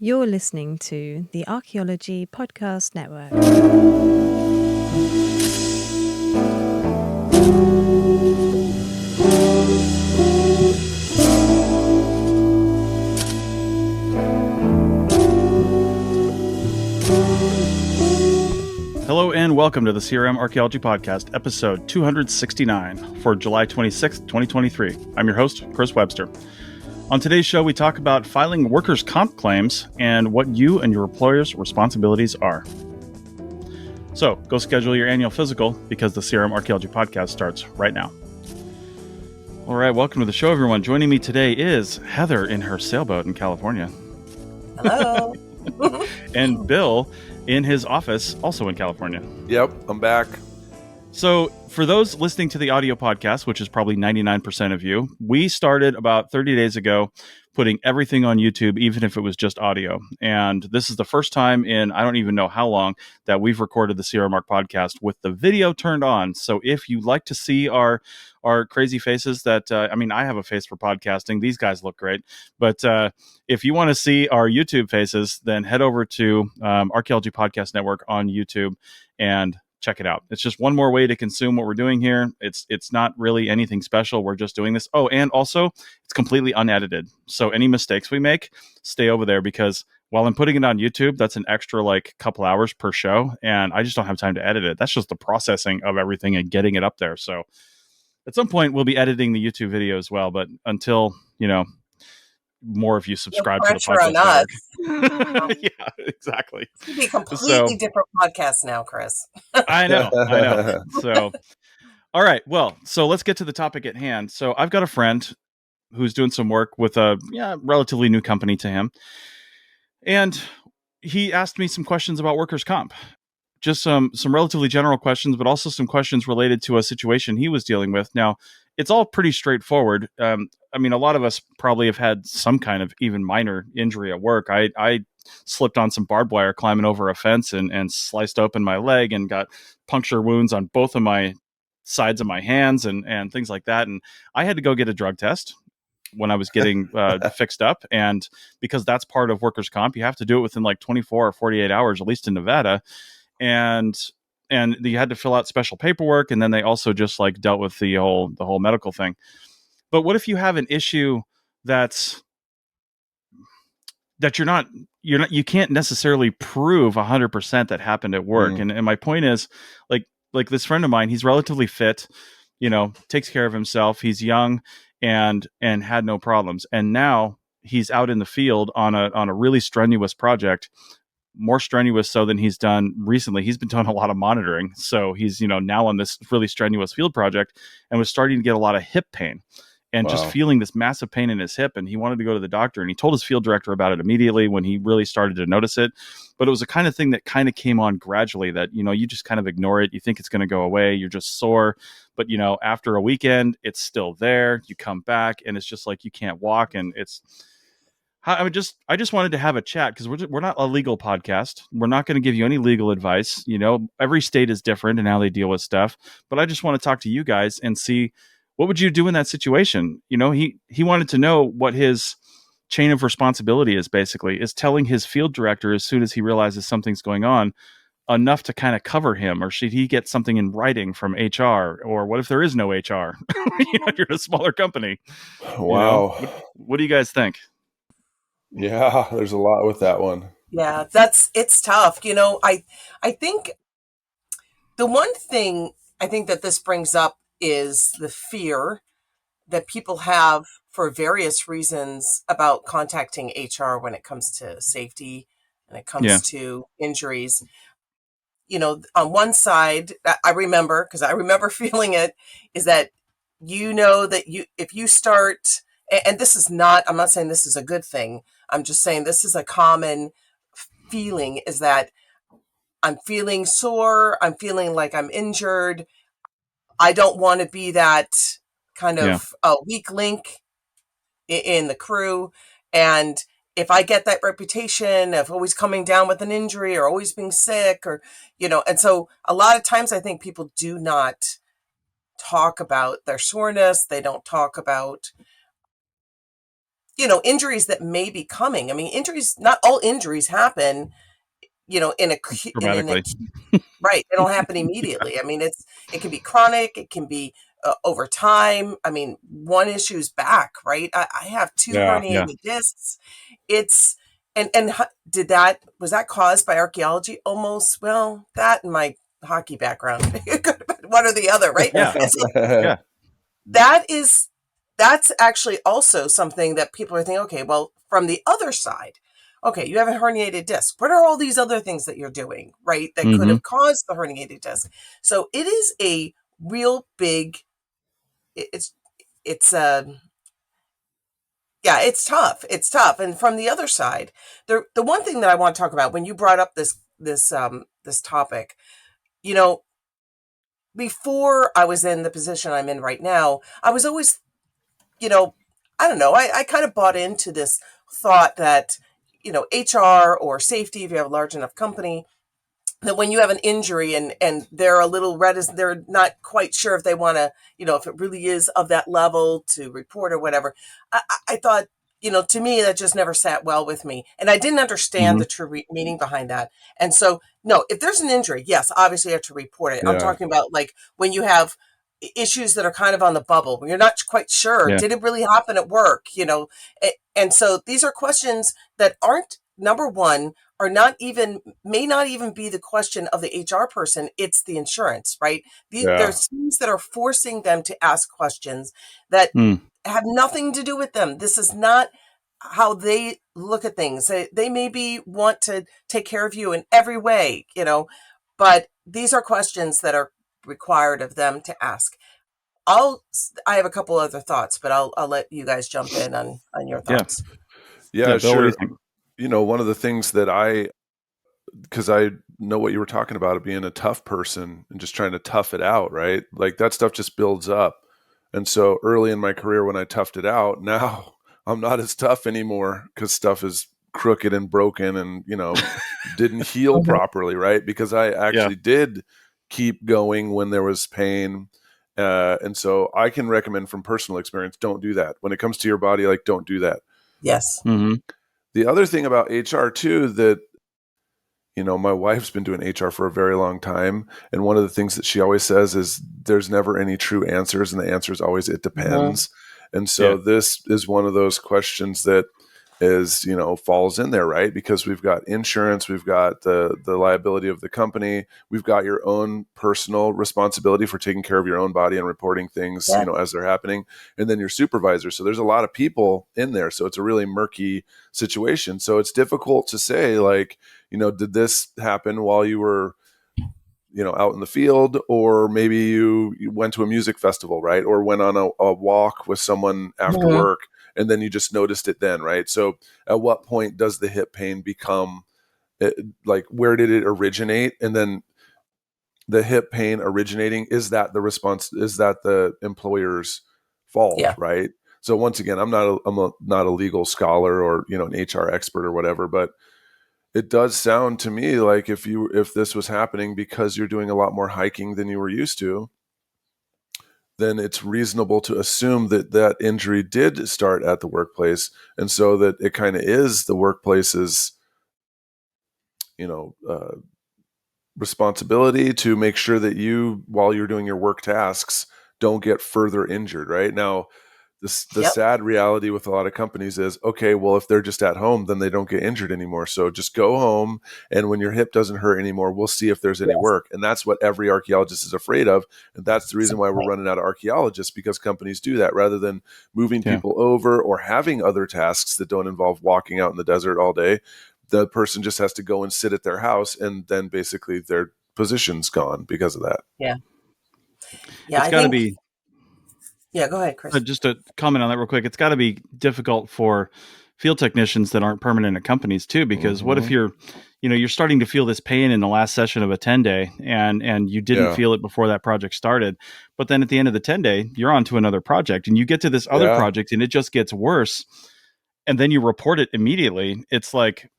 You're listening to the Archaeology Podcast Network. Hello and welcome to the CRMArchaeology Podcast, episode 269 for July 26th, 2023. I'm your host, Chris Webster. On today's show, we talk about filing workers' comp claims and what you and your employer's responsibilities are. So, go schedule your annual physical because the CRMArchaeology Podcast starts right now. All right, welcome to the show, everyone. Joining me today is Heather in her sailboat in California. Hello. And Bill in his office, also in California. Yep, I'm back. So for those listening to the audio podcast, which is probably 99% of you, we started about 30 days ago putting everything on YouTube, even if it was just audio. And this is the first time in I don't even know how long that we've recorded the CRMArch podcast with the video turned on. So if you like to see our crazy faces that, I have a face for podcasting. These guys look great. But if you want to see our YouTube faces, then head over to Archaeology Podcast Network on YouTube and check it out. It's just one more way to consume what we're doing here. It's not really anything special. We're just doing this. Oh, and also it's completely unedited. So any mistakes we make, stay over there because while I'm putting it on YouTube, that's an extra couple hours per show. And I just don't have time to edit it. That's just the processing of everything and getting it up there. So at some point we'll be editing the YouTube video as well. But until, more of you subscribe to the podcast network. Yeah, exactly. It's going to be a completely different podcast now, Chris. I know. So, all right. Well, so let's get to the topic at hand. So I've got a friend who's doing some work with a relatively new company to him. And he asked me some questions about workers' comp. Just some relatively general questions, but also some questions related to a situation he was dealing with. Now, it's all pretty straightforward. A lot of us probably have had some kind of even minor injury at work. I slipped on some barbed wire climbing over a fence and sliced open my leg and got puncture wounds on both of my sides of my hands and things like that. And I had to go get a drug test when I was getting fixed up. And because that's part of workers' comp, you have to do it within 24 or 48 hours, at least in Nevada. And you had to fill out special paperwork, and then they also just dealt with the whole medical thing. But what if you have an issue that you can't necessarily prove 100% that happened at work? And my point is, like this friend of mine, he's relatively fit, takes care of himself, he's young and had no problems, and now he's out in the field on a really strenuous project. More strenuous so than he's done recently. He's been doing a lot of monitoring. So he's, now on this really strenuous field project and was starting to get a lot of hip pain and just feeling this massive pain in his hip. And he wanted to go to the doctor, and he told his field director about it immediately when he really started to notice it. But it was a kind of thing that kind of came on gradually that, you just kind of ignore it. You think it's going to go away. You're just sore. But, after a weekend, it's still there. You come back and it's just you can't walk. And I just wanted to have a chat because we're not a legal podcast. We're not going to give you any legal advice. Every state is different in how they deal with stuff. But I just want to talk to you guys and see what would you do in that situation. He wanted to know what his chain of responsibility is. Basically, is telling his field director as soon as he realizes something's going on enough to kind of cover him, or should he get something in writing from HR? Or what if there is no HR? You're a smaller company. Wow. What do you guys think? Yeah, there's a lot with that one. Yeah, it's tough. I think the one thing I think that this brings up is the fear that people have for various reasons about contacting HR when it comes to safety and it comes to injuries. On one side, I remember, because I remember feeling it, is that that if you start, and this is not, I'm not saying this is a good thing. I'm just saying this is a common feeling, is that I'm feeling sore. I'm feeling like I'm injured. I don't want to be that kind of weak link in the crew. And if I get that reputation of always coming down with an injury or always being sick and so a lot of times I think people do not talk about their soreness. They don't talk about injuries that may be coming. I mean, not all injuries happen, Dramatically. right. They don't happen immediately. I mean, it can be chronic. It can be over time. I mean, one issue's back, right? I have two Yeah. herniated discs. It's, was that caused by archaeology? Almost. Well, that and my hockey background, one or the other, right? Yeah. And so Yeah. that's actually also something that people are thinking, okay, well, from the other side, okay, you have a herniated disc. What are all these other things that you're doing, right, that could have caused the herniated disc? So it is a real big, it's tough. It's tough. And from the other side, the one thing that I want to talk about when you brought up this topic, before I was in the position I'm in right now, I was always, I don't know, I kind of bought into this thought that, HR or safety, if you have a large enough company, that when you have an injury and they're a little reticent, they're not quite sure if they want to, if it really is of that level to report or whatever. I thought, to me, that just never sat well with me. And I didn't understand the true meaning behind that. And so, no, if there's an injury, yes, obviously you have to report it. Yeah. I'm talking about like when you have issues that are kind of on the bubble, when you're not quite sure, did it really happen at work? And so these are questions that aren't, number one, may not even be the question of the HR person. It's the insurance, right? There's things that are forcing them to ask questions that have nothing to do with them. This is not how they look at things. They maybe want to take care of you in every way, but these are questions that are required of them to ask. I have a couple other thoughts, but I'll let you guys jump in on your thoughts. Yeah, Bill, what do sure. you think? One of the things that because I know what you were talking about, being a tough person and just trying to tough it out, right? Like that stuff just builds up. And so early in my career, when I toughed it out, now I'm not as tough anymore because stuff is crooked and broken and, didn't heal properly, right? Because I actually did keep going when there was pain. And so I can recommend from personal experience, don't do that. When it comes to your body, like don't do that. Yes. The other thing about HR too, that, my wife's been doing HR for a very long time. And one of the things that she always says is there's never any true answers. And the answer is always, it depends. And so this is one of those questions that is, falls in there, right? Because we've got insurance, we've got the liability of the company, we've got your own personal responsibility for taking care of your own body and reporting things, as they're happening, and then your supervisor. So there's a lot of people in there. So it's a really murky situation. So it's difficult to say, like, did this happen while you were, out in the field, or maybe you went to a music festival, right? Or went on a walk with someone after work, and then you just noticed it then, right? So at what point does the hip pain become, like, where did it originate? And then the hip pain originating, is that the employer's fault, right? So once again, I'm not a legal scholar or, an HR expert or whatever, but it does sound to me like if this was happening because you're doing a lot more hiking than you were used to, then it's reasonable to assume that injury did start at the workplace. And so that it kind of is the workplace's, responsibility to make sure that you, while you're doing your work tasks, don't get further injured. Right now, the sad reality with a lot of companies is, okay, well, if they're just at home, then they don't get injured anymore. So just go home. And when your hip doesn't hurt anymore, we'll see if there's any work. And that's what every archaeologist is afraid of. And that's the reason why we're running out of archaeologists, because companies do that rather than moving people over or having other tasks that don't involve walking out in the desert all day. The person just has to go and sit at their house, and then basically their position's gone because of that. Yeah. It's got to be. Yeah, go ahead, Chris. Just to comment on that real quick, it's got to be difficult for field technicians that aren't permanent at companies too, because what if you're starting to feel this pain in the last session of a 10-day and you didn't feel it before that project started, but then at the end of the 10-day, you're on to another project and you get to this other project and it just gets worse. And then you report it immediately. It's like,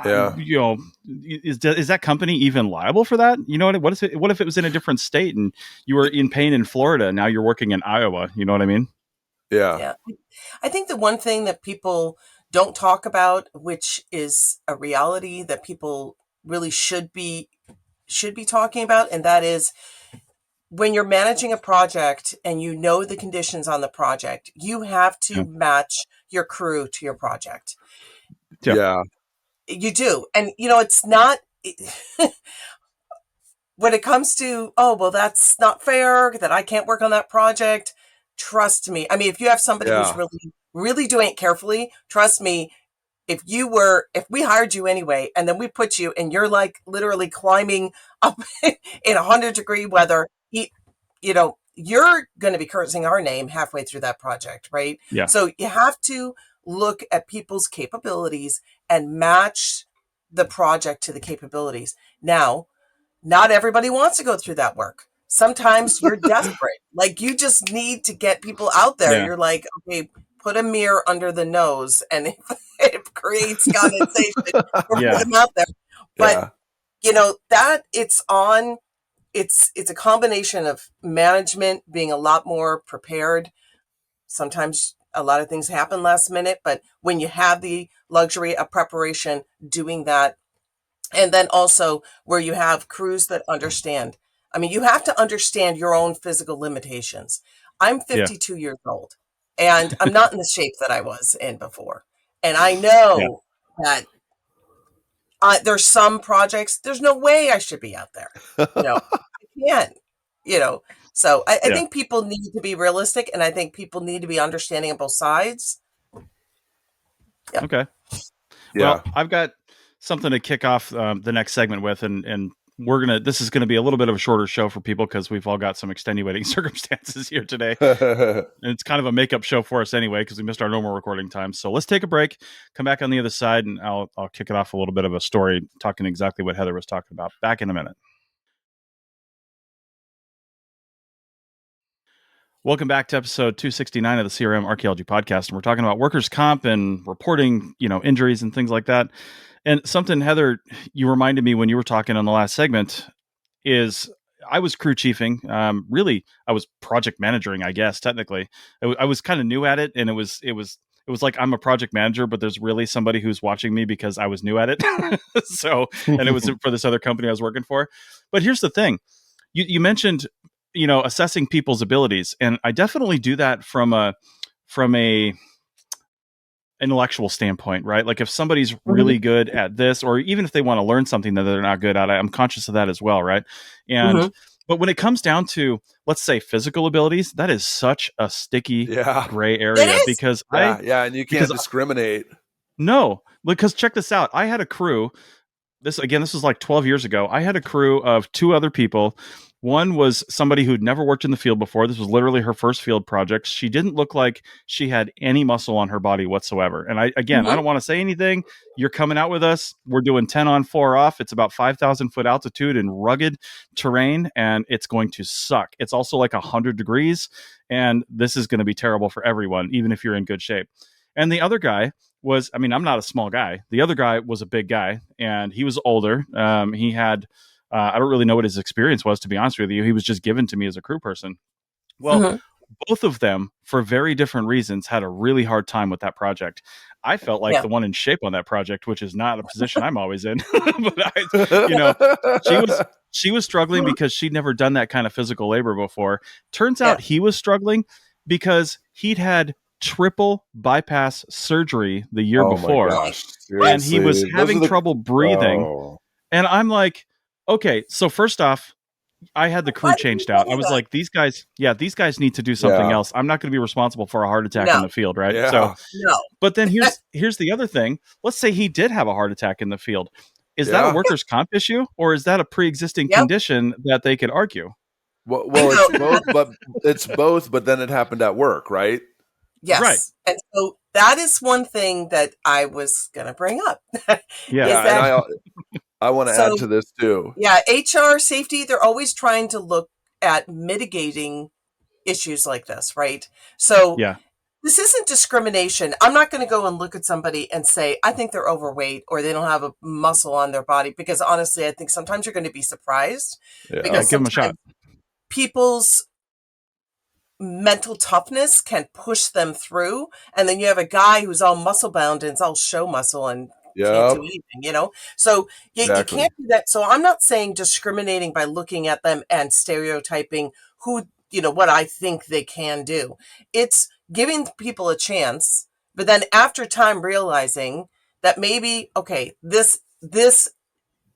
is that company even liable for that? What if it was in a different state and you were in pain in Florida? Now you're working in Iowa. You know what I mean? Yeah. I think the one thing that people don't talk about, which is a reality that people really should be talking about, and that is when you're managing a project and you know the conditions on the project, you have to match your crew to your project. Yeah. You do. And, it's not, when it comes to, oh, well, that's not fair, that I can't work on that project. Trust me. I mean, if you have somebody who's really, really doing it carefully, trust me, if we hired you anyway, and then we put you and you're like literally climbing up in 100-degree weather, you're going to be cursing our name halfway through that project, right? Yeah. So you have to look at people's capabilities and match the project to the capabilities. Now, not everybody wants to go through that work. Sometimes you're desperate. Like, you just need to get people out there. Yeah. You're like, okay, put a mirror under the nose, and if it creates condensation, we'll put them out there. But, that it's a combination of management being a lot more prepared. Sometimes a lot of things happen last minute, but when you have the luxury of preparation, doing that. And then also where you have crews that understand. I mean, you have to understand your own physical limitations. I'm 52 years old, and I'm not in the shape that I was in before. And I know that there's some projects, there's no way I should be out there. I can't, So I think people need to be realistic, and I think people need to be understanding of both sides. Yeah. Okay. Well, I've got something to kick off the next segment with, and this is gonna be a little bit of a shorter show for people because we've all got some extenuating circumstances here today, and it's kind of a makeup show for us anyway because we missed our normal recording time. So let's take a break, come back on the other side, and I'll kick it off a little bit of a story talking exactly what Heather was talking about. Back in a minute. Welcome back to episode 269 of the CRM Archaeology podcast. And we're talking about workers' comp and reporting, injuries and things like that. And something, Heather, you reminded me when you were talking on the last segment is I was crew chiefing. Really, I was project managing, I guess, technically. I was kind of new at it. And it was like I'm a project manager, but there's really somebody who's watching me because I was new at it. And it was for this other company I was working for. But here's the thing. You mentioned assessing people's abilities, and I definitely do that from a intellectual standpoint, right? Like if somebody's really good at this, or even if they want to learn something that they're not good at, I'm conscious of that as well, right? And but when it comes down to, let's say, physical abilities, that is such a sticky gray area because and you can't discriminate. No, because check this out. I had a crew. This was like 12 years ago. I had a crew of 2 other people. One was somebody who'd never worked in the field before. This was literally her first field project. She didn't look like she had any muscle on her body whatsoever. And I don't want to say anything. You're coming out with us. We're doing 10 on 4 off. It's about 5,000 foot altitude in rugged terrain, and it's going to suck. It's also like 100 degrees, and this is going to be terrible for everyone, even if you're in good shape. And the other guy I'm not a small guy. The other guy was a big guy, and he was older. He had, I don't really know what his experience was, to be honest with you. He was just given to me as a crew person. Well, both of them, for very different reasons, had a really hard time with that project. I felt like the one in shape on that project, which is not a position I'm always in. But she was struggling because she'd never done that kind of physical labor before. Turns out he was struggling because he'd had triple bypass surgery the year before. And he was having trouble breathing. And I'm like, okay, so first off, I had the crew changed out. I was like, these guys need to do something else. I'm not going to be responsible for a heart attack in the field, right? So, but then here's the other thing. Let's say he did have a heart attack in the field. Is that a workers' comp issue, or is that a pre-existing condition that they could argue? Well, it's both, but then it happened at work, right? Yes. Right. And so that is one thing that I was going to bring up. And I want to add to this too. Yeah. HR safety, they're always trying to look at mitigating issues like this, right? So this isn't discrimination. I'm not going to go and look at somebody and say, I think they're overweight or they don't have a muscle on their body, because honestly, I think sometimes you're going to be surprised because give them a shot. People's mental toughness can push them through. And then you have a guy who's all muscle bound and it's all show muscle and can't do anything, So you can't do that. So I'm not saying discriminating by looking at them and stereotyping who, what I think they can do. It's giving people a chance, but then after time realizing that maybe, okay, this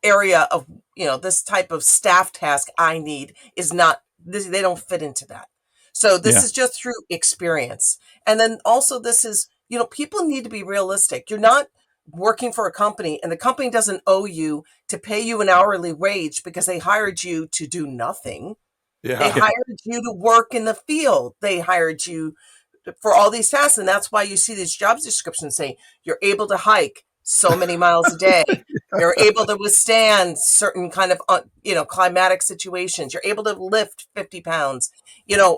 area of, this type of staff task I need is not, they don't fit into that. So this is just through experience. And then also this is, people need to be realistic. You're not working for a company and the company doesn't owe you to pay you an hourly wage because they hired you to do nothing. Yeah. They hired you to work in the field. They hired you for all these tasks. And that's why you see these job descriptions saying you're able to hike so many miles a day. You're able to withstand certain kind of, climatic situations. You're able to lift 50 pounds,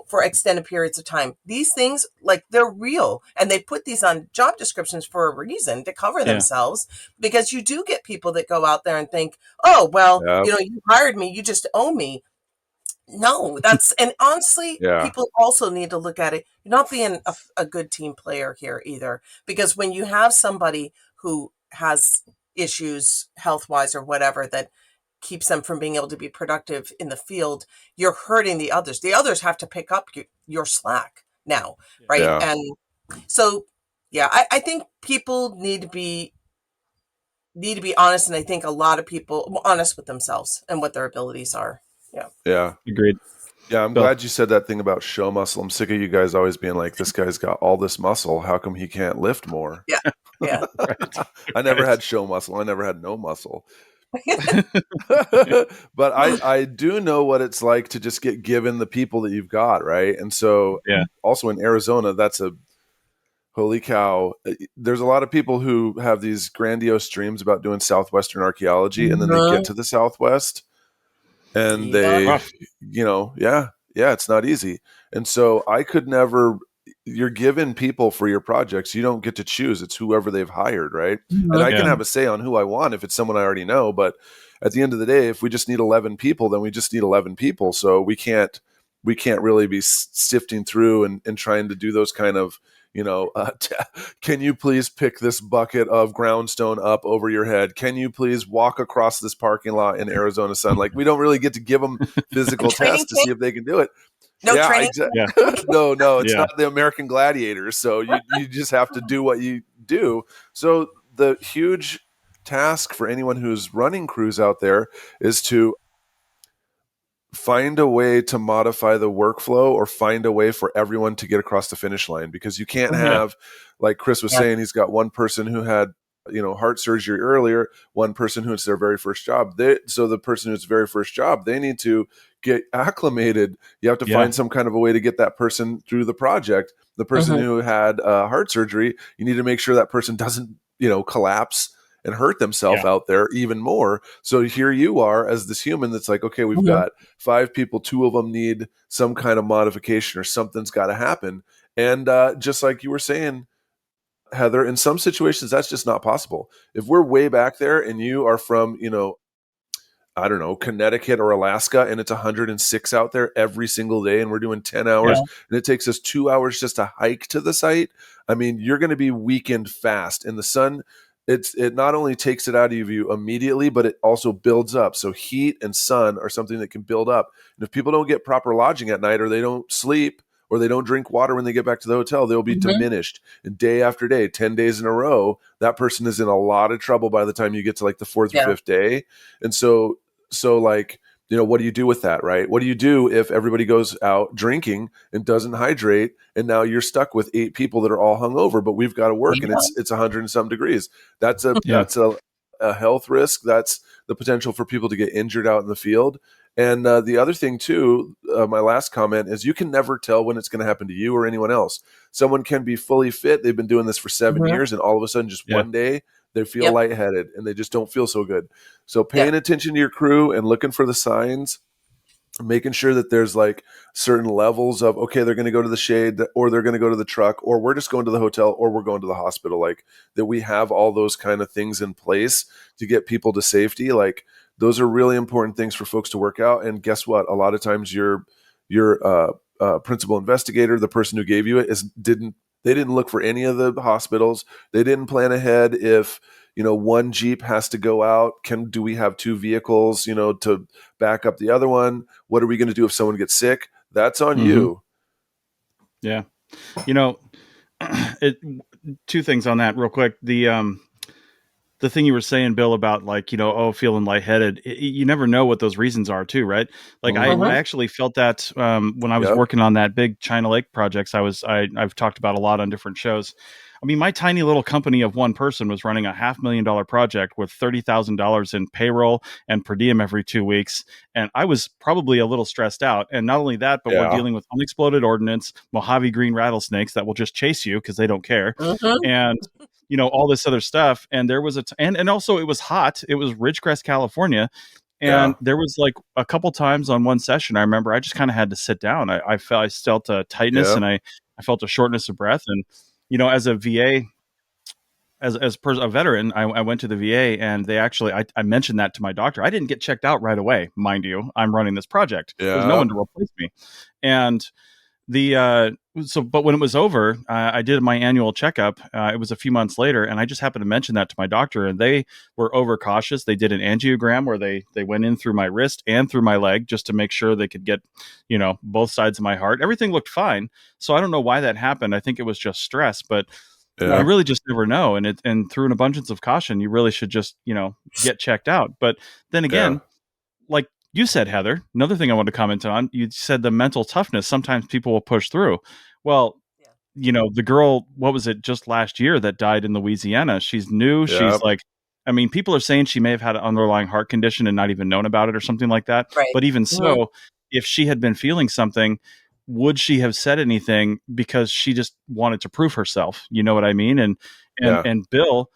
for extended periods of time. These things, like, they're real. And they put these on job descriptions for a reason, to cover themselves, because you do get people that go out there and think, oh, well, you hired me, you just owe me. No, and honestly, people also need to look at it. You're not being a good team player here either, because when you have somebody who has issues health-wise or whatever that keeps them from being able to be productive in the field, you're hurting the others. The others have to pick up your slack now, right? Yeah. And so, I think people need to be honest, and I think a lot of people honest with themselves and what their abilities are. Yeah. Agreed. Yeah, I'm glad you said that thing about show muscle. I'm sick of you guys always being like, this guy's got all this muscle. How come he can't lift more? Yeah. Yeah. I never had show muscle. I never had no muscle. But I do know what it's like to just get given the people that you've got, right? And so also in Arizona, that's a holy cow. There's a lot of people who have these grandiose dreams about doing Southwestern archaeology, and then they get to the Southwest and they, it's not easy. And so I could never, you're given people for your projects. You don't get to choose. It's whoever they've hired, right? Mm-hmm. And I can have a say on who I want if it's someone I already know. But at the end of the day, if we just need 11 people, then we just need 11 people. So we can't really be sifting through and trying to do those kind of, can you please pick this bucket of groundstone up over your head? Can you please walk across this parking lot in Arizona sun? Like, we don't really get to give them physical tests to see if they can do it. No training. No, it's not the American Gladiators. So you just have to do what you do. So the huge task for anyone who's running crews out there is to find a way to modify the workflow or find a way for everyone to get across the finish line, because you can't have, like Chris was saying, he's got one person who had, heart surgery earlier, one person who it's their very first job. So the person who's very first job, they need to get acclimated. You have to find some kind of a way to get that person through the project. The person who had heart surgery, you need to make sure that person doesn't, collapse and hurt themselves out there even more. So here you are as this human that's like, okay, we've got 5 people, 2 of them need some kind of modification or something's got to happen. And just like you were saying, Heather, in some situations, that's just not possible. If we're way back there and you are from, I don't know, Connecticut or Alaska, and it's 106 out there every single day, and we're doing 10 hours, and it takes us 2 hours just to hike to the site, I mean, you're going to be weakened fast. And the sun, it not only takes it out of you immediately, but it also builds up. So heat and sun are something that can build up. And if people don't get proper lodging at night, or they don't sleep, or they don't drink water when they get back to the hotel, they'll be diminished. And day after day, 10 days in a row, that person is in a lot of trouble by the time you get to like the 4th or 5th day. And so like, what do you do with that, right? What do you do if everybody goes out drinking and doesn't hydrate, and now you're stuck with 8 people that are all hungover, but we've got to work and it's 100 and some degrees. That's a health risk. That's the potential for people to get injured out in the field. And the other thing too, my last comment is, you can never tell when it's going to happen to you or anyone else. Someone can be fully fit. They've been doing this for 7 years, and all of a sudden, just one day, they feel lightheaded and they just don't feel so good. So paying attention to your crew and looking for the signs, making sure that there's like certain levels of, okay, they're going to go to the shade, or they're going to go to the truck, or we're just going to the hotel, or we're going to the hospital, like that we have all those kind of things in place to get people to safety. Like, those are really important things for folks to work out. And guess what? A lot of times your principal investigator, the person who gave you it, they didn't look for any of the hospitals. They didn't plan ahead if, one Jeep has to go out. Do we have two vehicles, to back up the other one? What are we going to do if someone gets sick? That's on you. Yeah. Two things on that real quick. The thing you were saying, Bill, about feeling lightheaded, you never know what those reasons are too, right? Like I actually felt that when I was working on that big China Lake projects I've talked about a lot on different shows. I mean, my tiny little company of one person was running a $500,000 project with $30,000 in payroll and per diem every 2 weeks. And I was probably a little stressed out. And not only that, but we're dealing with unexploded ordnance, Mojave green rattlesnakes that will just chase you because they don't care. And all this other stuff. And there was and also it was hot. It was Ridgecrest, California. And there was like a couple times on one session, I remember I just kind of had to sit down. I felt a tightness and I felt a shortness of breath. And, as a VA, as a veteran, I went to the VA and they actually, I mentioned that to my doctor. I didn't get checked out right away. Mind you, I'm running this project. There's no one to replace me. And but when it was over, I did my annual checkup. It was a few months later, and I just happened to mention that to my doctor, and they were overcautious. They did an angiogram where they went in through my wrist and through my leg just to make sure they could get, both sides of my heart. Everything looked fine. So I don't know why that happened. I think it was just stress, but you really just never know. And through an abundance of caution, you really should just, get checked out. But then again, like you said, Heather, another thing I want to comment on, you said the mental toughness. Sometimes people will push through. Well, the girl, what was it, just last year that died in Louisiana? She's new. She's like, I mean, people are saying she may have had an underlying heart condition and not even known about it or something like that. Right. But even so, if she had been feeling something, would she have said anything because she just wanted to prove herself? You know what I mean? And Bill,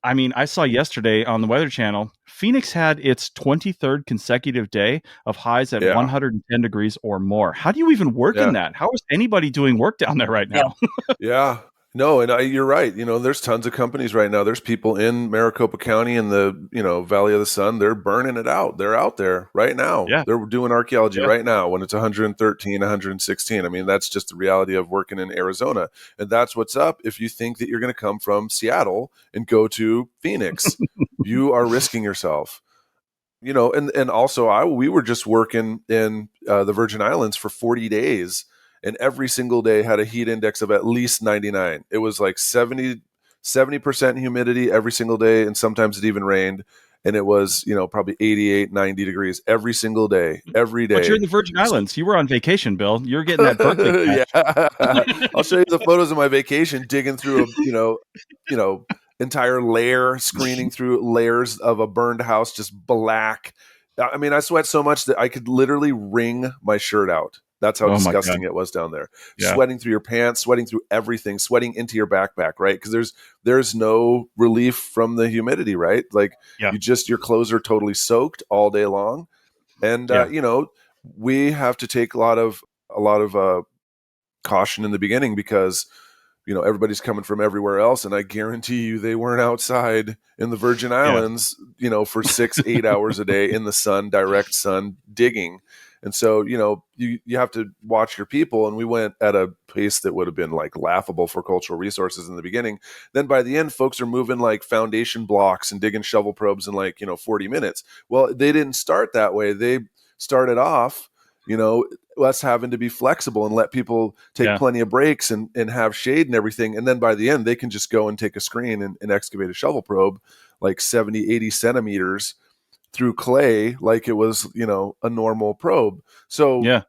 I mean, I saw yesterday on the Weather Channel, Phoenix had its 23rd consecutive day of highs at 110 degrees or more. How do you even work in that? How is anybody doing work down there right now? No, and you're right. There's tons of companies right now. There's people in Maricopa County in the, Valley of the Sun. They're burning it out. They're out there right now. Yeah. They're doing archaeology right now when it's 113, 116. I mean, that's just the reality of working in Arizona. And that's what's up if you think that you're going to come from Seattle and go to Phoenix. You are risking yourself. And also we were just working in the Virgin Islands for 40 days. And every single day had a heat index of at least 99. It was like 70% humidity every single day. And sometimes it even rained. And it was, probably 88, 90 degrees every single day, every day. But you're in the Virgin Islands. You were on vacation, Bill. You're getting that Berkeley. I'll show you the photos of my vacation, digging through entire layer, screening through layers of a burned house, just black. I mean, I sweat so much that I could literally wring my shirt out. That's how disgusting it was down there. Yeah. Sweating through your pants, sweating through everything, sweating into your backpack, right? Because there's no relief from the humidity, right? Like your clothes are totally soaked all day long. And we have to take a lot of caution in the beginning because everybody's coming from everywhere else. And I guarantee you they weren't outside in the Virgin Islands, for 6-8 hours a day in the sun, direct sun, digging. And so, you have to watch your people. And we went at a pace that would have been like laughable for cultural resources in the beginning. Then by the end, folks are moving like foundation blocks and digging shovel probes in 40 minutes. Well, they didn't start that way. They started off, us having to be flexible and let people take plenty of breaks and have shade and everything. And then by the end, they can just go and take a screen and excavate a shovel probe like 70, 80 centimeters through clay like it was, a normal probe. So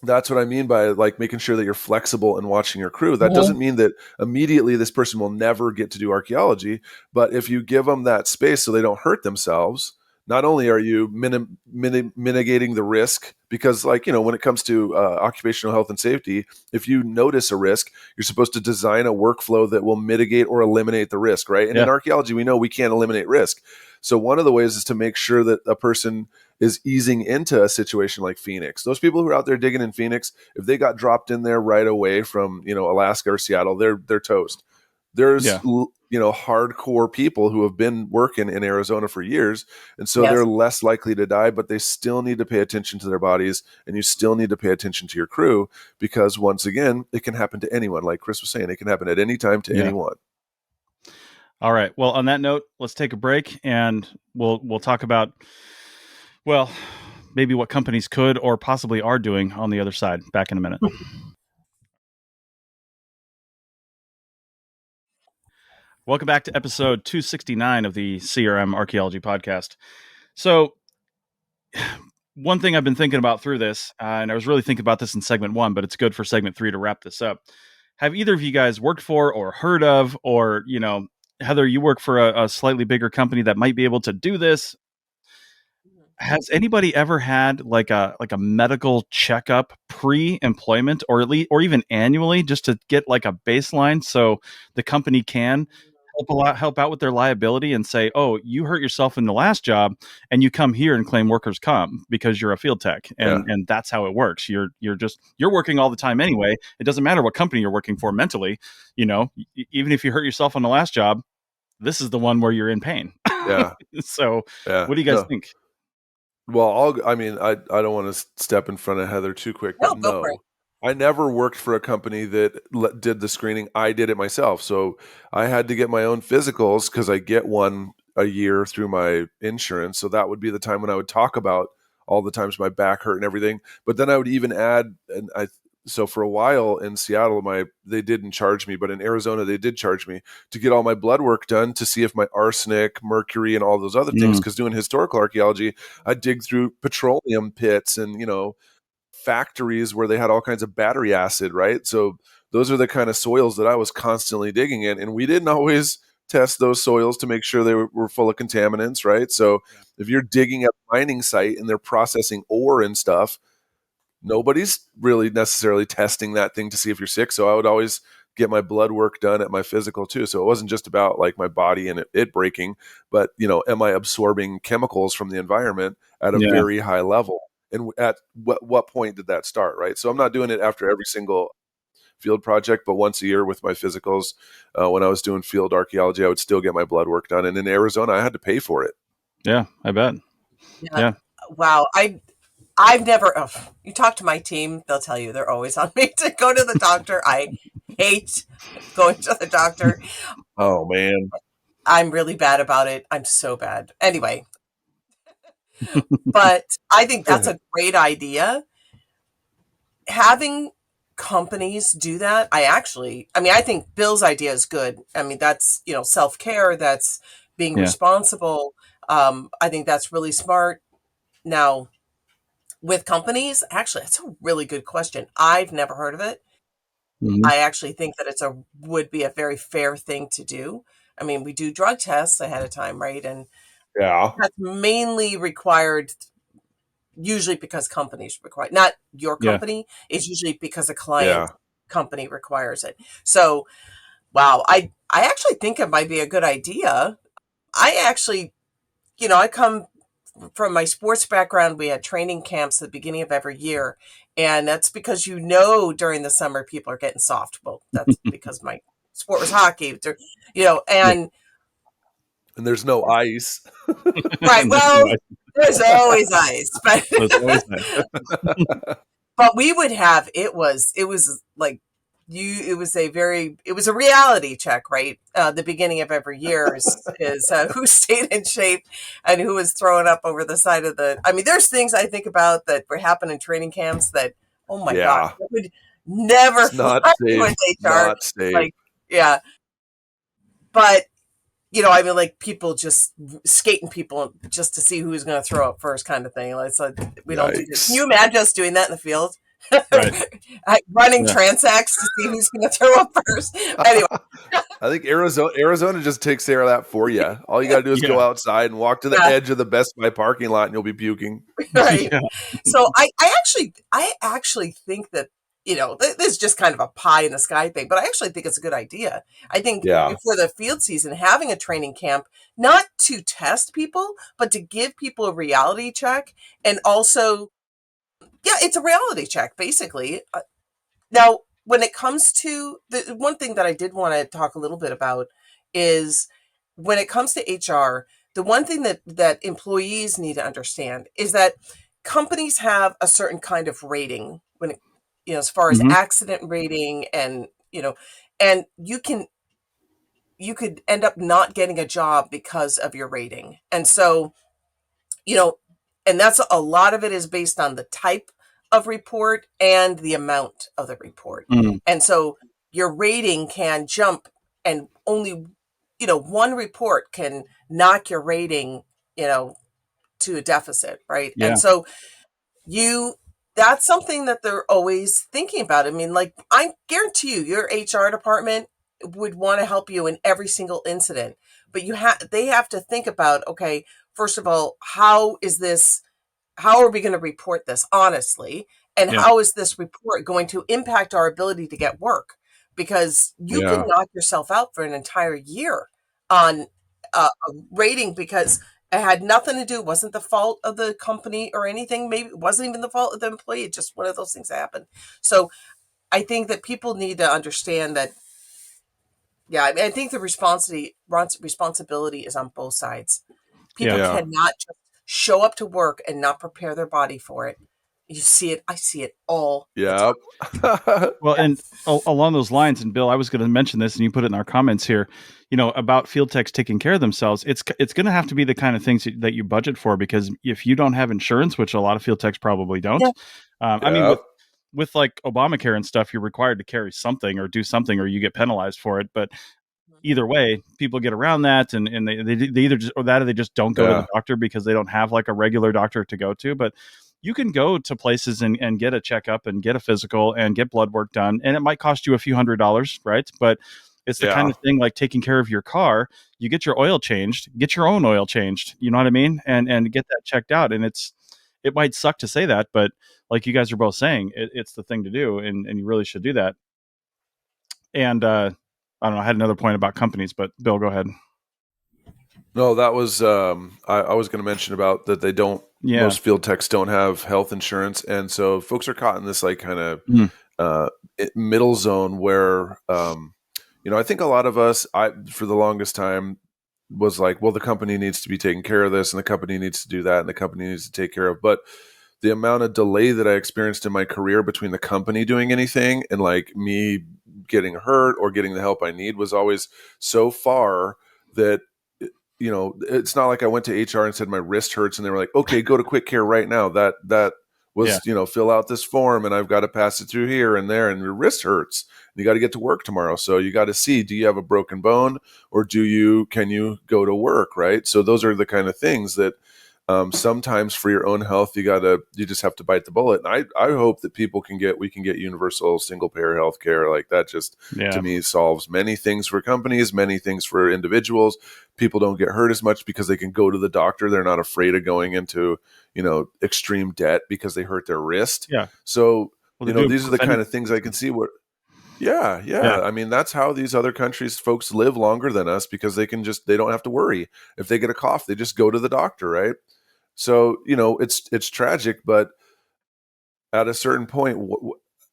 that's what I mean by like making sure that you're flexible and watching your crew. That doesn't mean that immediately this person will never get to do archaeology, but if you give them that space so they don't hurt themselves, not only are you mitigating the risk, because when it comes to occupational health and safety, if you notice a risk, you're supposed to design a workflow that will mitigate or eliminate the risk, right? And in archaeology, we know we can't eliminate risk. So one of the ways is to make sure that a person is easing into a situation like Phoenix. Those people who are out there digging in Phoenix, if they got dropped in there right away from, Alaska or Seattle, they're toast. There's Yeah. hardcore people who have been working in Arizona for years, and so Yes. they're less likely to die, but they still need to pay attention to their bodies, and you still need to pay attention to your crew, because once again, it can happen to anyone. Like Chris was saying, it can happen at any time to anyone. All right. Well, on that note, let's take a break, and we'll talk about, well, maybe what companies could or possibly are doing on the other side. Back in a minute. Welcome back to episode 269 of the CRM Archaeology podcast. So, one thing I've been thinking about through this, and I was really thinking about this in segment 1, but it's good for segment 3 to wrap this up. Have either of you guys worked for or heard of, or, Heather, you work for a slightly bigger company that might be able to do this. Has anybody ever had like a medical checkup pre-employment, or at least, or even annually, just to get like a baseline so the company can help out with their liability and say, oh, you hurt yourself in the last job and you come here and claim workers' comp because you're a field tech, and that's how it works. You're working all the time anyway. It doesn't matter what company you're working for mentally. Even if you hurt yourself on the last job, this is the one where you're in pain. Yeah. So what do you guys think? Well, I don't want to step in front of Heather too quick, but no. I never worked for a company that did the screening. I did it myself. So I had to get my own physicals, because I get one a year through my insurance. So that would be the time when I would talk about all the times my back hurt and everything. But then I would even add, so for a while in Seattle, they didn't charge me, but in Arizona they did charge me to get all my blood work done to see if my arsenic, mercury, and all those other things. Because doing historical archaeology, I dig through petroleum pits and factories where they had all kinds of battery acid, right? So those are the kind of soils that I was constantly digging in, and we didn't always test those soils to make sure they were full of contaminants, right? So if you're digging at a mining site and they're processing ore and stuff, nobody's really necessarily testing that thing to see if you're sick. So I would always get my blood work done at my physical too. So it wasn't just about like my body and it breaking, but am I absorbing chemicals from the environment at a very high level? And at what point did that start, right? So I'm not doing it after every single field project, but once a year with my physicals. When I was doing field archaeology, I would still get my blood work done. And in Arizona, I had to pay for it. Yeah, I bet. Yeah. Wow. I've never, you talk to my team, they'll tell you they're always on me to go to the doctor. I hate going to the doctor. Oh, man. I'm really bad about it. I'm so bad. Anyway, but I think that's a great idea. Having companies do that, I think Bill's idea is good. I mean, that's, self-care, that's being responsible. I think that's really smart. Now, with companies, actually, that's a really good question. I've never heard of it. Mm-hmm. I actually think that would be a very fair thing to do. I mean, we do drug tests ahead of time, right? And that's mainly required, usually because companies require, not your company. It's usually because a client company requires it. So, wow, I actually think it might be a good idea. I actually, I come from my sports background. We had training camps at the beginning of every year. And that's because, during the summer, people are getting soft. Well, that's because my sport was hockey, and there's no ice. Right. Well, there's always ice. But we would have, it was like, it was a reality check, right? The beginning of every year is who stayed in shape and who was throwing up over the side of there's things I think about that were happening in training camps that, oh my God, I would never not safe. Not safe. Like, but, like people just skating people just to see who's going to throw up first kind of thing. It's like, we don't do this. Can you imagine us doing that in the field? Right. Running transects to see who's going to throw up first. Anyway, I think Arizona just takes care of that for you. All you got to do is go outside and walk to the edge of the Best Buy parking lot, and you'll be puking. Right. So I actually think that, this is just kind of a pie in the sky thing, but I actually think it's a good idea. I think for the field season, having a training camp, not to test people, but to give people a reality check, and also, it's a reality check, basically. Now, when it comes to the one thing that I did want to talk a little bit about is when it comes to HR, the one thing that employees need to understand is that companies have a certain kind of rating when it, as far as accident rating, and and you could end up not getting a job because of your rating. And so, and that's a lot of it is based on the type of report and the amount of the report. And so your rating can jump, and only, one report can knock your rating, to a deficit, right? Yeah. And so that's something that they're always thinking about. I mean, like, I guarantee you, your HR department would want to help you in every single incident, but they have to think about, okay, first of all, how are we going to report this honestly? And how is this report going to impact our ability to get work? Because you can knock yourself out for an entire year on a rating because it had nothing to do. It wasn't the fault of the company or anything. Maybe it wasn't even the fault of the employee. It's just one of those things that happened. So I think that people need to understand that. Yeah, I mean, I think the responsibility is on both sides. People cannot just show up to work and not prepare their body for it. You see it. I see it all. Yeah. Well, and along those lines, and Bill, I was going to mention this, and you put it in our comments here, about field techs taking care of themselves. It's going to have to be the kind of things that you budget for, because if you don't have insurance, which a lot of field techs probably don't, I mean, with like Obamacare and stuff, you're required to carry something or do something, or you get penalized for it. But either way, people get around that, and they either just, or they just don't go to the doctor because they don't have like a regular doctor to go to. But you can go to places and get a checkup and get a physical and get blood work done. And it might cost you a few $100s, right? But it's the kind of thing like taking care of your car. You get your oil changed, get your own oil changed. You know what I mean? And get that checked out. And it might suck to say that, but like you guys are both saying, it's the thing to do. And you really should do that. And I don't know, I had another point about companies, but Bill, go ahead. No, that was I was going to mention about that they don't. Most field techs don't have health insurance, and so folks are caught in this like kind of middle zone where I think a lot of us, for the longest time, was like, well, the company needs to be taking care of this, and the company needs to do that, and the company needs to take care of. But the amount of delay that I experienced in my career between the company doing anything and like me getting hurt or getting the help I need was always so far that. It's not like I went to HR and said my wrist hurts and they were like, okay, go to quick care right now. That was, fill out this form and I've got to pass it through here and there, and your wrist hurts. And you got to get to work tomorrow. So you got to see, do you have a broken bone, or can you go to work? Right. So those are the kind of things that sometimes for your own health, you just have to bite the bullet. And I hope that we can get universal single payer healthcare. Like that just to me solves many things for companies, many things for individuals. People don't get hurt as much because they can go to the doctor. They're not afraid of going into, extreme debt because they hurt their wrist. Yeah. So, these are the kind of things I can see where, yeah. I mean, that's how these other countries folks live longer than us, because they don't have to worry. If they get a cough, they just go to the doctor, right? So, it's tragic, but at a certain point,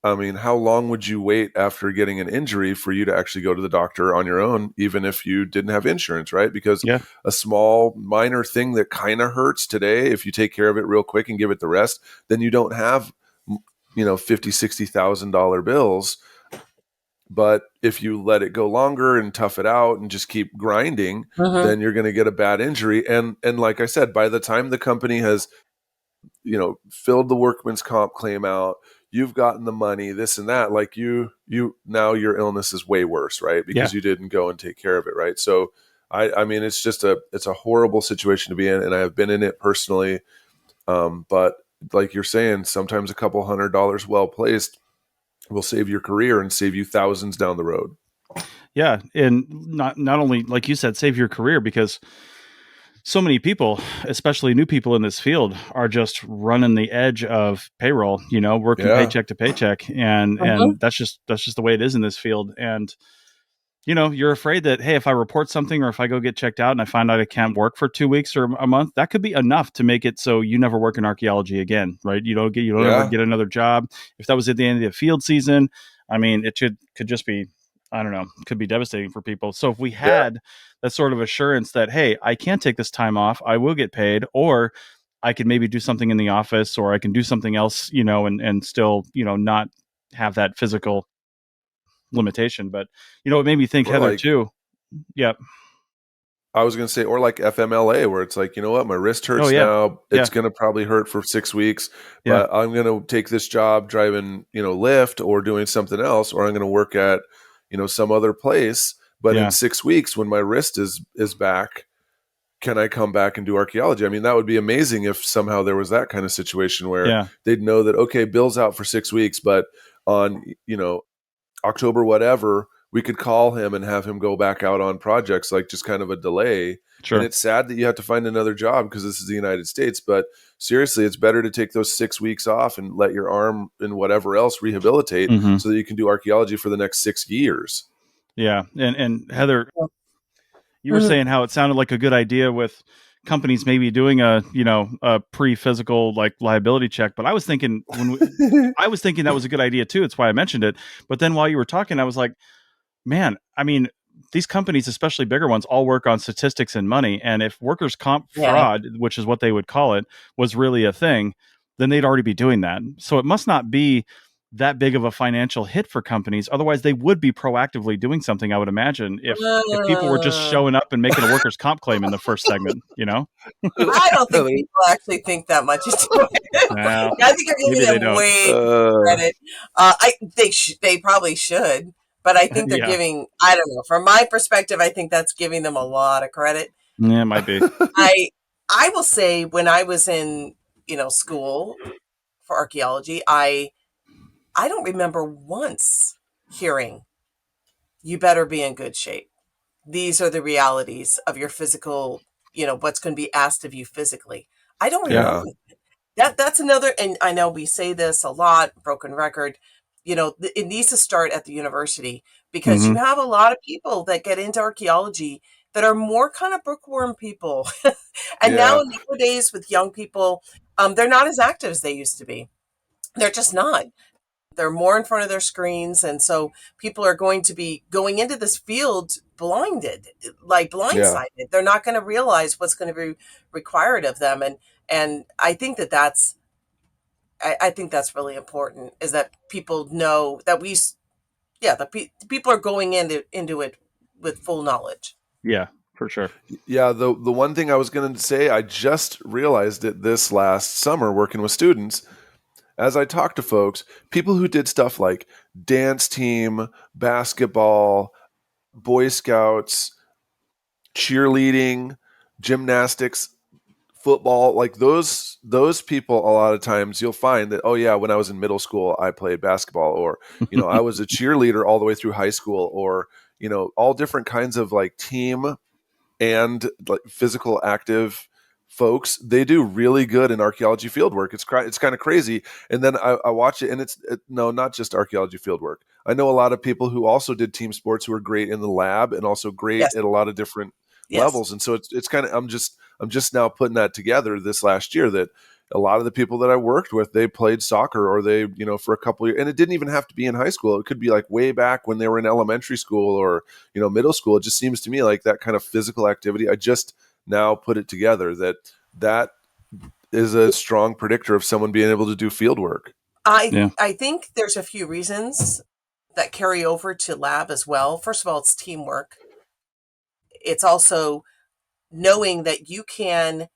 I mean, how long would you wait after getting an injury for you to actually go to the doctor on your own, even if you didn't have insurance, right? Because a small minor thing that kind of hurts today, if you take care of it real quick and give it the rest, then you don't have, $50,000-$60,000 bills. But if you let it go longer and tough it out and just keep grinding, then you're going to get a bad injury. And like I said, by the time the company has, filled the workman's comp claim out, you've gotten the money, this and that, like now your illness is way worse, right? Because you didn't go and take care of it, right? So I mean, it's a horrible situation to be in, and I have been in it personally. But like you're saying, sometimes a couple $100 well placed will save your career and save you thousands down the road. Yeah. And not only, like you said, save your career, because so many people, especially new people in this field, are just running the edge of payroll, working paycheck to paycheck. And that's just the way it is in this field. And, you're afraid that, hey, if I report something or if I go get checked out and I find out I can't work for 2 weeks or a month, that could be enough to make it so you never work in archaeology again, right? You don't ever get another job. If that was at the end of the field season, I mean, it could just be, I don't know, could be devastating for people. So if we had that sort of assurance that, hey, I can take this time off, I will get paid, or I could maybe do something in the office, or I can do something else, and still, not have that physical limitation. But, it made me think, Or Heather, like, too. Yeah. I was going to say, or like FMLA, where it's like, you know what, my wrist hurts now. It's going to probably hurt for 6 weeks, but I'm going to take this job driving, Lyft or doing something else, or I'm going to work at, some other place. But in 6 weeks, when my wrist is back, can I come back and do archaeology? I mean, that would be amazing if somehow there was that kind of situation where they'd know that, okay, Bill's out for 6 weeks, but on, October, whatever, we could call him and have him go back out on projects, like just kind of a delay. Sure. And it's sad that you have to find another job because this is the United States. But seriously, it's better to take those 6 weeks off and let your arm and whatever else rehabilitate so that you can do archaeology for the next 6 years. Yeah. And Heather, you were saying how it sounded like a good idea with companies maybe doing a pre-physical like liability check, but I was thinking that was a good idea too. It's why I mentioned it. But then while you were talking, I was like, man, I mean, these companies, especially bigger ones, all work on statistics and money. And if workers' comp fraud, which is what they would call it, was really a thing, then they'd already be doing that. So it must not be that big of a financial hit for companies. Otherwise, they would be proactively doing something, I would imagine, if people were just showing up and making a workers' comp claim in the first segment, I don't think people actually think that much into it. Well, I think you're giving them way credit. They probably should. But I think they're giving, I don't know, from my perspective, I think that's giving them a lot of credit. Yeah, it might be. I will say when I was in, school for archaeology, I don't remember once hearing, you better be in good shape. These are the realities of your physical, what's going to be asked of you physically. I don't remember. That's another, and I know we say this a lot, broken record, it needs to start at the university because you have a lot of people that get into archaeology that are more kind of bookworm people. And nowadays with young people, they're not as active as they used to be. They're just not. They're more in front of their screens. And so people are going to be going into this field blindsided. They're not going to realize what's going to be required of them. And I think that's really important, is that people know that people are going into it with full knowledge. Yeah, for sure. Yeah. The one thing I was going to say, I just realized it this last summer working with students. As I talked to folks, people who did stuff like dance team, basketball, Boy Scouts, cheerleading, gymnastics, football, like those people, a lot of times you'll find that, oh yeah, when I was in middle school, I played basketball, or, I was a cheerleader all the way through high school, or, all different kinds of like team and like physical active folks. They do really good in archaeology fieldwork. It's kind of crazy. And then I watch it, and no, not just archaeology fieldwork. I know a lot of people who also did team sports who are great in the lab and also great at a lot of different levels. And so it's kind of, I'm just now putting that together this last year, that a lot of the people that I worked with, they played soccer, or they, for a couple of years, and it didn't even have to be in high school. It could be like way back when they were in elementary school or, middle school. It just seems to me like that kind of physical activity, I just now put it together that is a strong predictor of someone being able to do field work. I think there's a few reasons that carry over to lab as well. First of all, it's teamwork. It's also knowing that you can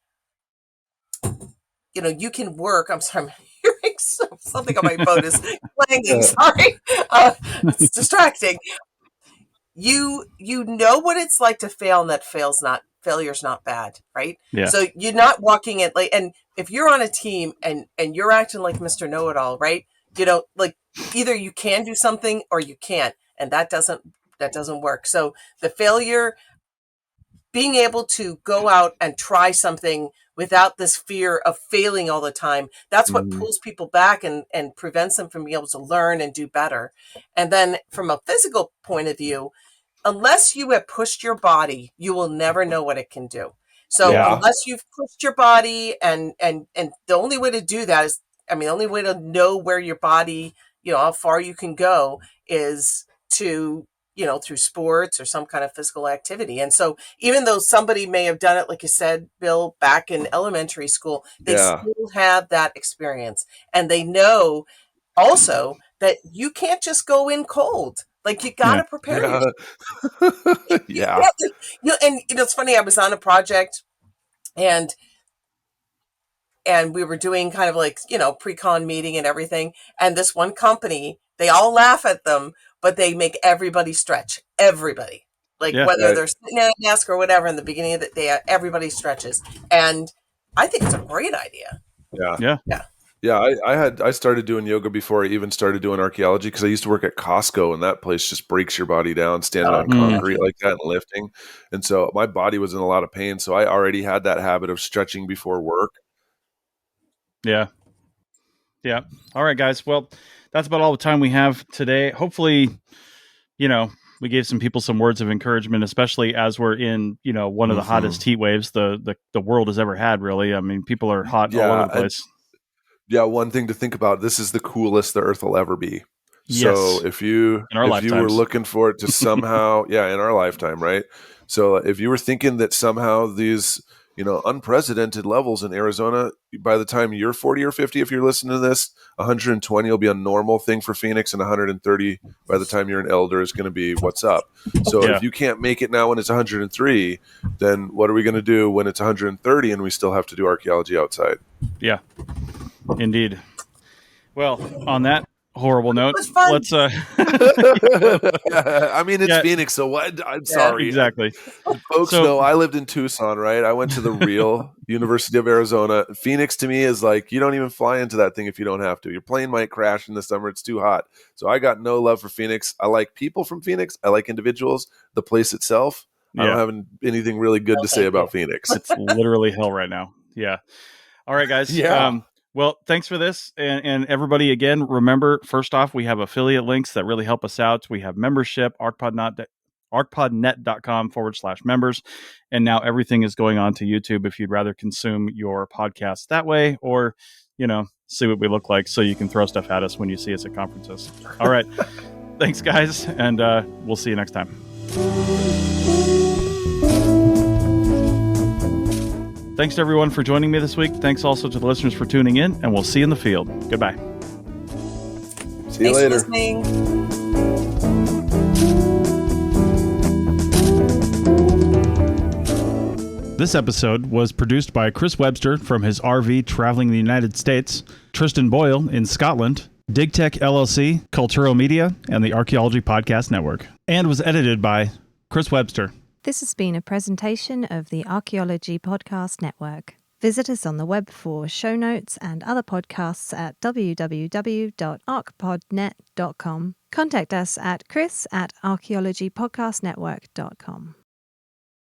work. I'm sorry, I'm hearing something on my phone is clanging. Sorry. It's distracting. You know what it's like to fail, and that failure's not bad, right? Yeah. So you're not walking it like, and if you're on a team and you're acting like Mr. Know-It-All, right? Like either you can do something or you can't, and that doesn't work. So the failure, being able to go out and try something without this fear of failing all the time, that's what pulls people back and prevents them from being able to learn and do better. And then from a physical point of view, unless you have pushed your body, you will never know what it can do. So unless you've pushed your body, and the only way to do that is, the only way to know where your body how far you can go is to, through sports or some kind of physical activity. And so even though somebody may have done it, like you said, Bill, back in elementary school, they still have that experience. And they know also that you can't just go in cold. Like, you got to prepare yourself. Yeah. And it's funny, I was on a project and we were doing kind of like, pre-con meeting and everything. And this one company, they all laugh at them, but they make everybody stretch. Everybody. Like, whether they're sitting at a desk or whatever, in the beginning of the day, everybody stretches. And I think it's a great idea. Yeah. I started doing yoga before I even started doing archaeology, because I used to work at Costco, and that place just breaks your body down standing on concrete like that and lifting. And so my body was in a lot of pain. So I already had that habit of stretching before work. Yeah. All right, guys. Well, that's about all the time we have today. Hopefully, we gave some people some words of encouragement, especially as we're in, one of the hottest heat waves the world has ever had, really. I mean, people are hot all over the place. One thing to think about, this is the coolest the Earth will ever be. Yes. So if you were looking for it to somehow, in our lifetime, right? So if you were thinking that somehow these, unprecedented levels in Arizona, by the time you're 40 or 50, if you're listening to this, 120 will be a normal thing for Phoenix, and 130 by the time you're an elder is going to be what's up. So if you can't make it now when it's 103, then what are we going to do when it's 130 and we still have to do archaeology outside? Yeah, indeed. Well, on that horrible note, let's I mean, it's Phoenix, so what? I'm sorry. Exactly. Folks know I lived in Tucson, right? I went to the real University of Arizona. Phoenix to me is like, you don't even fly into that thing if you don't have to. Your plane might crash in the summer. It's too hot. So I got no love for Phoenix. I like people from Phoenix. I like individuals. The place itself, I don't have anything really good to say about Phoenix. It's literally hell right now. Yeah. All right, guys. Well, thanks for this. And everybody, again, remember, first off, we have affiliate links that really help us out. We have membership, ArchPodNet.com/members. And now everything is going on to YouTube if you'd rather consume your podcast that way, or, see what we look like so you can throw stuff at us when you see us at conferences. All right. Thanks, guys. And we'll see you next time. Thanks to everyone for joining me this week. Thanks also to the listeners for tuning in, and we'll see you in the field. Goodbye. See you later. Thanks for listening. This episode was produced by Chris Webster from his RV traveling the United States, Tristan Boyle in Scotland, DigTech LLC, Cultural Media, and the Archaeology Podcast Network, and was edited by Chris Webster. This has been a presentation of the Archaeology Podcast Network. Visit us on the web for show notes and other podcasts at www.archpodnet.com. Contact us at chris@archaeologypodcastnetwork.com.